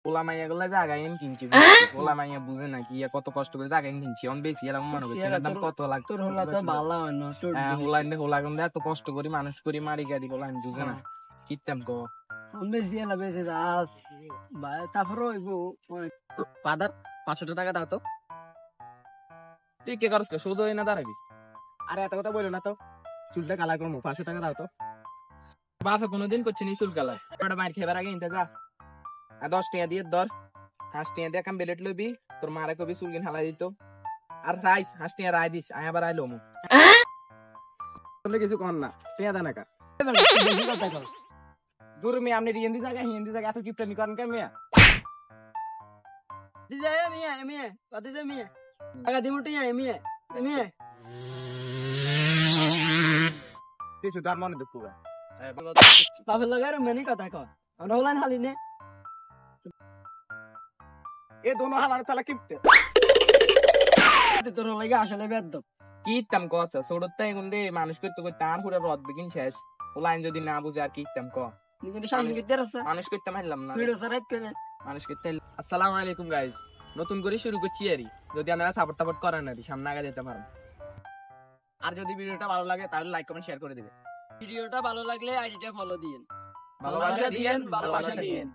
পোলা মাইয়া গুলা জায়গায় কিনছি, পোলা মাইয়া বুঝে না কি কত কষ্ট করে জায়গায় কিনছি, অন বেশি এলাম মনে করছি দাম কত লাগতো। হোলা গন্ধে এত কষ্ট করি মানুষ করি মারি গাড়ি বলা আমি বুঝে না কিতাম গো বেশি এলা বেশি তারপরে ফাদার 500 টাকা দাও তো। তুই কে করস সোজা হয়ে না দাঁড়াবি? আরে এত কথা বলো না তো, চুলটা কালা করবো, 500 টাকা দাও তো। বাপে কোনোদিন করছে নি চুল কালার, মার খেবার আগে ইনতে যা 10 টাকা দিয়ে ধর, 5 টাকা দিয়ে কাম বেলেট লবি, তোর মারে কবি চুল কিন হালাই দিত আর রাইস 5 টাকা রাই দিস, আয় আবার আইলো মু কিছু কর না, টিয়া দেন একা দূর মেয়ে আপনি হিন্দি জায়গা এত কিপটামি করেন কে মেয়ে? কিছু তার মনে দুঃখ বাপের লগে আর মেনি কথা কন আমরা হলান হালি নে এ দোনো হালার তালা কিপটে তোর লাগে আসলে বেদ্য কি ইতাম কস ছোটর তাই গুন্ডে মানুষ করতে করতে আর পুরো রদ বিকিন শেষ, ওলাইন যদি না বুঝে আর কি ইতাম ক কিন্তু সামনে কি দেরছ মানুষ করতে পারলাম না, ভিডিও সারাইত করে মানুষ করতে। আসসালামু আলাইকুম গাইস, নতুন করে শুরু করছি আরই, যদি আপনারা সাপোর্ট করেন আর সামনে আগে যেতে পারেন। আর যদি ভিডিওটা ভালো লাগে তাহলে লাইক কমেন্ট শেয়ার করে দিবে। ভিডিওটা ভালো লাগলে আইডিটা ফলো দিয়েন, ভালোবাসা দিয়েন, ভালোবাসা দিয়েন।